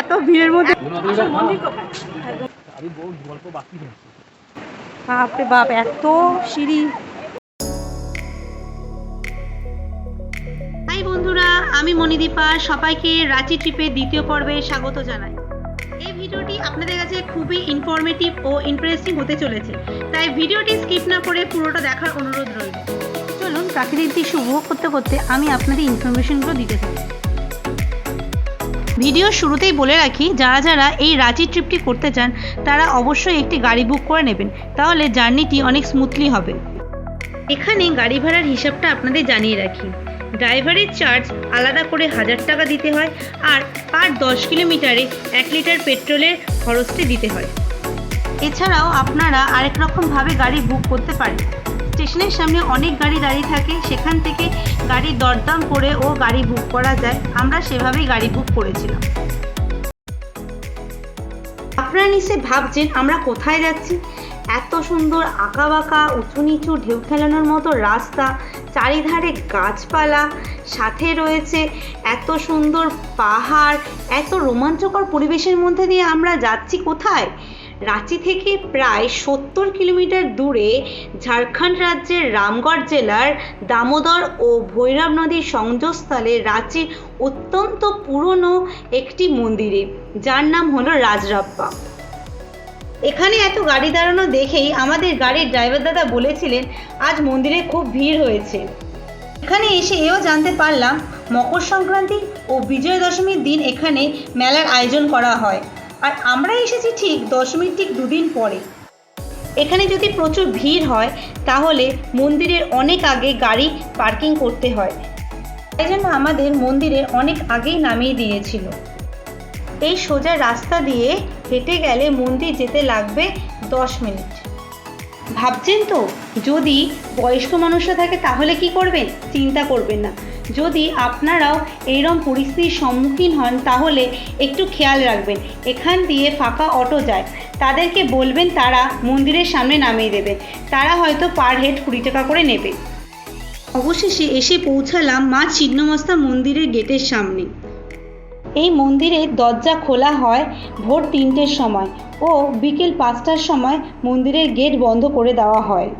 এত ভিড়ের মধ্যে বাপরে বাপ, এত সিঁড়ি। হাই বন্ধুরা, আমি মণিদীপা, সবাইকে রাঁচি ট্রিপের দ্বিতীয় পর্বে স্বাগত জানাই। এই ভিডিওটি আপনাদের কাছে খুবই ইনফরমেটিভ ও ইন্টারেস্টিং হতে চলেছে, তাই ভিডিওটি স্কিপ না করে পুরোটা দেখার অনুরোধ রইল। চলুন প্রাকৃতিক দৃশ্য উপভোগ করতে করতে আমি আপনাদের ইনফরমেশনগুলো দিতে থাকি। ভিডিওর শুরুতেই বলে রাখি, যারা যারা এই রাঁচি ট্রিপটি করতে চান তারা অবশ্যই একটি গাড়ি বুক করে নেবেন, তাহলে জার্নিটি অনেক স্মুথলি হবে। এখানে গাড়ি ভাড়ার হিসাবটা আপনাদের জানিয়ে রাখি। ড্রাইভারের চার্জ আলাদা করে 1000 টাকা দিতে হয়, আর পার 10 কিলোমিটারে 1 লিটার পেট্রোলের খরচটি দিতে হয়। এছাড়াও আপনারা আরেক রকমভাবে গাড়ি বুক করতে পারেন। স্টেশনের সামনে অনেক গাড়ি দাঁড়িয়ে থাকে, সেখান থেকে গাড়ির দরদাম করে ও গাড়ি বুক করা যায়। আমরা সেভাবেই গাড়ি বুক করেছিলাম। আপনারা নিশ্চয়ই ভাবছেন আমরা কোথায় যাচ্ছি। এত সুন্দর আঁকাবাঁকা উঁচু নিচু ঢেউ খেলানোর মতো রাস্তা, চারিধারে গাছপালা, সাথে রয়েছে এত সুন্দর পাহাড়, এত রোমাঞ্চকর পরিবেশের মধ্যে দিয়ে আমরা যাচ্ছি কোথায়? রাঁচি থেকে প্রায় 70 কিলোমিটার দূরে ঝাড়খণ্ড রাজ্যের রামগড় জেলার দামোদর ও ভৈরব নদীর সংযোগস্থলে রাঁচির অত্যন্ত পুরনো একটি মন্দিরে, যার নাম হলো রাজরাপ্পা। এখানে এত গাড়ি দাঁড়ানো দেখেই আমাদের গাড়ির ড্রাইভার দাদা বলেছিলেন আজ মন্দিরে খুব ভিড় হয়েছে। এখানে এসে এও জানতে পারলাম মকর সংক্রান্তি ও বিজয়া দশমীর দিন এখানে মেলার আয়োজন করা হয়, আর আমরা এসেছি ঠিক দশমীর ঠিক 2 দিন পরে। এখানে যদি প্রচুর ভিড় হয় তাহলে মন্দিরের অনেক আগে গাড়ি পার্কিং করতে হয়, তাই জন্য আমাদের মন্দিরের অনেক আগেই নামিয়ে দিয়েছিল। এই সোজা রাস্তা দিয়ে হেঁটে গেলে মন্দির যেতে লাগবে 10 মিনিট। ভাবছেন তো, যদি বয়স্ক মানুষরা থাকে তাহলে কি করবেন? চিন্তা করবেন না। যদি আপনারাও এইরকম পরিস্থিতির সম্মুখীন হন তাহলে একটু খেয়াল রাখবেন, এখান দিয়ে ফাঁকা অটো যায়, তাদেরকে বলবেন তারা মন্দিরের সামনে নামিয়ে দেবে। তারা হয়তো পার হেড 20 টাকা করে নেবে। অবশেষে এসে পৌঁছালাম মা চিন্নমাস্তা মন্দিরের গেটের সামনে। এই মন্দিরের দরজা খোলা হয় ভোর 3টের সময় ও বিকেল 5টার সময় মন্দিরের গেট বন্ধ করে দেওয়া হয়।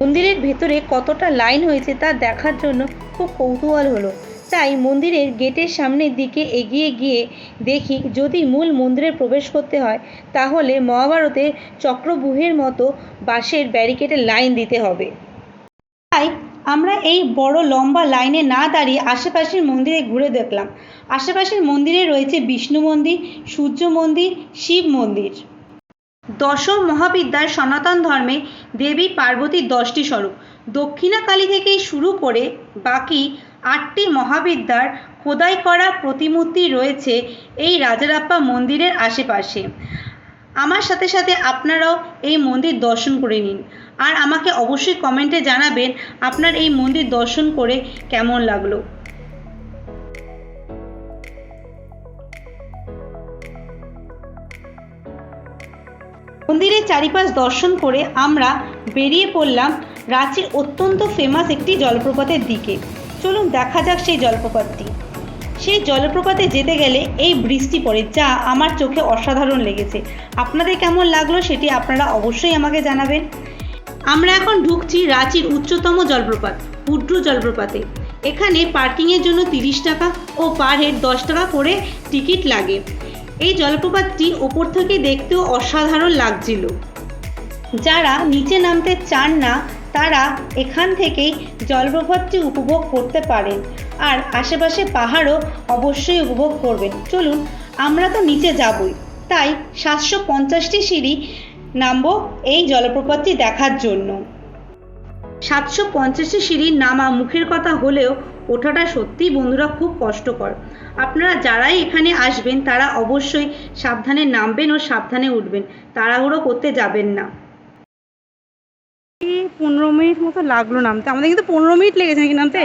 মন্দিরের ভেতরে কতটা লাইন হয়েছে তা দেখার জন্য খুব কৌতূহল হলো, তাই মন্দিরের গেটের সামনের দিকে এগিয়ে গিয়ে দেখি যদি মূল মন্দিরে প্রবেশ করতে হয় তাহলে মহাভারতের চক্রব্যূহের মতো বাঁশের ব্যারিকেডের লাইন দিতে হবে। তাই আমরা এই বড় লম্বা লাইনে না দাঁড়িয়ে আশেপাশের মন্দিরে ঘুরে দেখলাম। আশেপাশের মন্দিরে রয়েছে বিষ্ণু মন্দির, সূর্য মন্দির, শিব মন্দির। দশ মহাবিদ্যার সনাতন ধর্মে দেবী পার্বতীর 10টি স্বরূপ। দক্ষিণাকালী থেকেই শুরু করে বাকি 8টি মহাবিদ্যার খোদাই করা প্রতিমূর্তি রয়েছে এই রাজরাপ্পা মন্দিরের আশেপাশে। আমার সাথে সাথে আপনারাও এই মন্দির দর্শন করে নিন, আর আমাকে অবশ্যই কমেন্টে জানাবেন আপনার এই মন্দির দর্শন করে কেমন লাগলো। মন্দিরের চারিপাশ দর্শন করে আমরা বেরিয়ে পড়লাম রাঁচির অত্যন্ত ফেমাস একটি জলপ্রপাতের দিকে। চলুন দেখা যাক সেই জলপ্রপাতটি। সেই জলপ্রপাতে যেতে গেলে এই ব্রিজটি পড়ে, যা আমার চোখে অসাধারণ লেগেছে। আপনাদের কেমন লাগলো সেটি আপনারা অবশ্যই আমাকে জানাবেন। আমরা এখন ঢুকছি রাঁচির উচ্চতম জলপ্রপাত হুড্রু জলপ্রপাতে। এখানে পার্কিংয়ের জন্য 30 টাকা ও পার হেড 10 টাকা করে টিকিট লাগে। এই জলপ্রপাতটি ওপর থেকে দেখতেও অসাধারণ লাগছিল। যারা নিচে নামতে চান না তারা এখান থেকেই জলপ্রপাতটি উপভোগ করতে পারেন, আর আশেপাশে পাহাড়ও অবশ্যই উপভোগ করবেন। চলুন, আমরা তো নিচে যাবই, তাই 750টি সিঁড়ি নামবো এই জলপ্রপাতটি দেখার জন্য। 750টি সিঁড়ি নামা মুখের কথা হলেও ওঠাটা সত্যিই বন্ধুরা খুব কষ্টকর। আপনারা যারাই এখানে আসবেন তারা অবশ্যই সাবধানে নামবেন ও সাবধানে উঠবেন, তাড়াহুড়ো করতে যাবেন না। 15 মিনিট মতো লাগলো নামতে, আমাদের কিন্তু 15 মিনিট লেগেছে নাকি নামতে।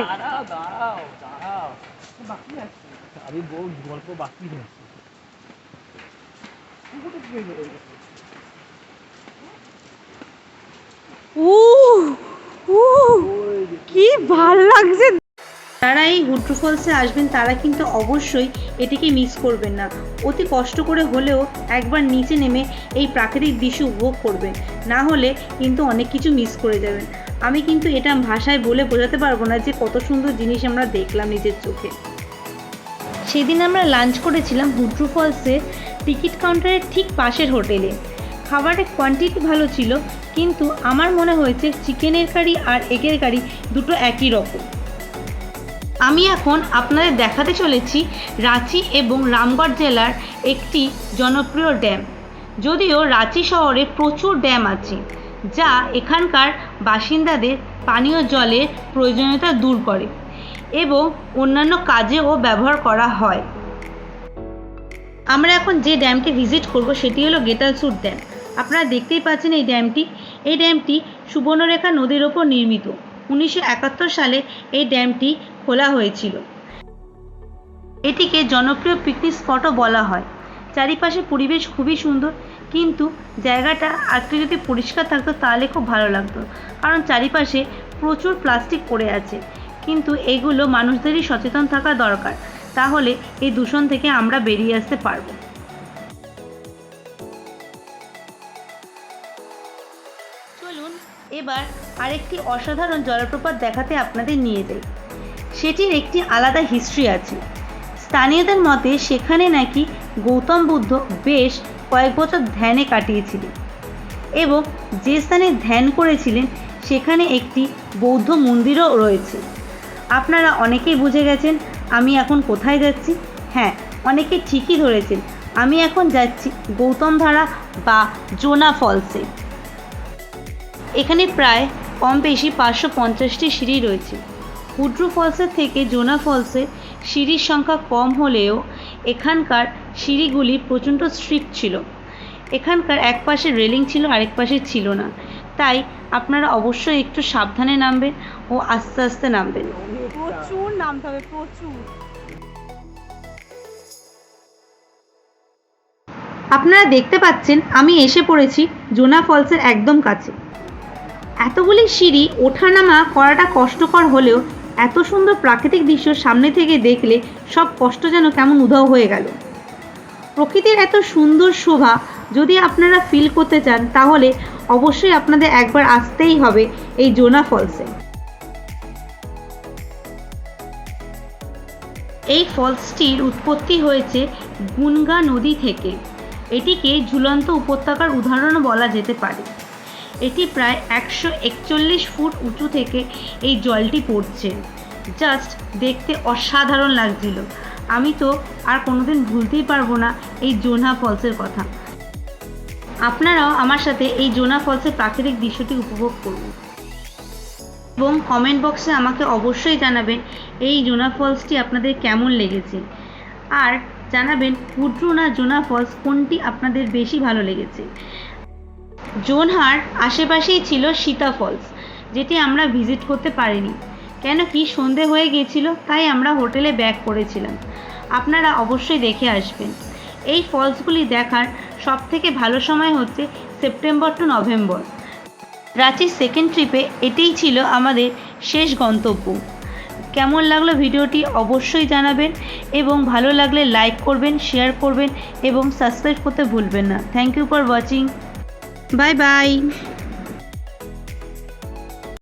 কি ভাল লাগছে। যারা এই হুড্রু ফলসে আসবেন তারা কিন্তু অবশ্যই এটিকে মিস করবেন না। অতি কষ্ট করে হলেও একবার নিচে নেমে এই প্রাকৃতিক দৃশ্য উপভোগ করবেন, না হলে কিন্তু অনেক কিছু মিস করে যাবেন। আমি কিন্তু এটা ভাষায় বলে বোঝাতে পারবো না যে কত সুন্দর জিনিস আমরা দেখলাম নিজের চোখে। সেদিন আমরা লাঞ্চ করেছিলাম হুড্রু ফলসে টিকিট কাউন্টারের ঠিক পাশের হোটেলে। খাবারের কোয়ান্টিটি ভালো ছিল, কিন্তু আমার মনে হয়েছে চিকেনের কারি আর এগের কারি দুটো একই রকম। আমি এখন আপনাদের দেখাতে চলেছি রাঁচি এবং রামগড় জেলার একটি জনপ্রিয় ড্যাম। যদিও রাঁচি শহরে প্রচুর ড্যাম আছে, যা এখানকার বাসিন্দাদের পানীয় জলের প্রয়োজনীয়তা দূর করে এবং অন্যান্য কাজেও ব্যবহার করা হয়। আমরা এখন যে ড্যামটি ভিজিট করব সেটি হলো গেটালসুদ ড্যাম। আপনারা দেখতেই পাচ্ছেন এই ড্যামটি সুবর্ণরেখা নদীর ওপর নির্মিত। 1971 সালে এই ড্যামটি খোলা হয়েছিল। এটিকে জনপ্রিয় পিকনিক স্পটও বলা হয়। চারিপাশে পরিবেশ খুবই সুন্দর, কিন্তু জায়গাটা আজকে যদি পরিষ্কার থাকতো তাহলে খুব ভালো লাগতো, কারণ চারিপাশে প্রচুর প্লাস্টিক পড়ে আছে। কিন্তু এগুলো মানুষদেরই সচেতন থাকা দরকার, তাহলে এই দূষণ থেকে আমরা বেরিয়ে আসতে পারবো। চলুন এবার আরেকটি অসাধারণ জলপ্রপাত দেখাতে আপনাদের নিয়ে যাই। সেটির একটি আলাদা হিস্ট্রি আছে। স্থানীয়দের মতে সেখানে নাকি গৌতম বুদ্ধ বেশ কয়েক বছর ধ্যানে কাটিয়েছিলেন এবং যে স্থানে ধ্যান করেছিলেন সেখানে একটি বৌদ্ধ মন্দিরও রয়েছে। আপনারা অনেকেই বুঝে গেছেন আমি এখন কোথায় যাচ্ছি। হ্যাঁ, অনেকে ঠিকই ধরেছেন, আমি এখন যাচ্ছি গৌতম ধারা বা জোনা ফলসে। এখানে প্রায় কম বেশি 550টি সিঁড়ি রয়েছে। হুড্রু ফলসের থেকে জোনা ফলসে সিঁড়ির সংখ্যা কম হলেও এখানকার সিঁড়িগুলি প্রচণ্ড স্ট্রিক্ট ছিল। এখানকার এক পাশে রেলিং ছিল, আরেক পাশে ছিল না, তাই আপনারা অবশ্যই একটু সাবধানে নামবেন ও আস্তে আস্তে নামবেন। প্রচুর নামতে হবে, প্রচুর। আপনারা দেখতে পাচ্ছেন আমি এসে পড়েছি জোনা ফলসের একদম কাছে। এতগুলি সিঁড়ি ওঠানামা করাটা কষ্টকর হলেও এত সুন্দর প্রাকৃতিক দৃশ্য সামনে থেকে দেখলে সব কষ্ট যেন কেমন উধাও হয়ে গেল। প্রকৃতির এত সুন্দর শোভা যদি আপনারা ফিল করতে চান তাহলে অবশ্যই আপনাদের একবার আসতেই হবে এই জোনা ফলসে। এই ফলসটির উৎপত্তি হয়েছে গুনগা নদী থেকে। এটিকে ঝুলন্ত উপত্যকার উদাহরণও বলা যেতে পারে। এটি প্রায় 141 ফুট উঁচু থেকে এই জলটি পড়ছে। জাস্ট দেখতে অসাধারণ লাগছিল। আমি তো আর কোনোদিন ভুলতেই পারবো না এই জোনা ফলসের কথা। আপনারাও আমার সাথে এই জোনা ফলসের প্রাকৃতিক দৃশ্যটি উপভোগ করুন এবং কমেন্ট বক্সে আমাকে অবশ্যই জানাবেন এই জোনা ফলসটি আপনাদের কেমন লেগেছে, আর জানাবেন হুড্রু না জোনা ফলস কোনটি আপনাদের বেশি ভালো লেগেছে। জোনহার আশেপাশেই ছিল সীতা ফলস, যেটি আমরা ভিজিট করতে পারিনি, কেন কি সন্ধে হয়ে গিয়েছিল, তাই আমরা হোটেলে ব্যাক করেছিলাম। আপনারা অবশ্যই দেখে আসবেন। এই ফলসগুলি দেখার সবথেকে ভালো সময় হচ্ছে সেপ্টেম্বর টু নভেম্বর। রাঁচির সেকেন্ড ট্রিপে এটাই ছিল আমাদের শেষ গন্তব্য। কেমন লাগলো ভিডিওটি অবশ্যই জানাবেন এবং ভালো লাগলে লাইক করবেন, শেয়ার করবেন এবং সাবস্ক্রাইব করতে ভুলবেন না। Thank you for watching. Bye by.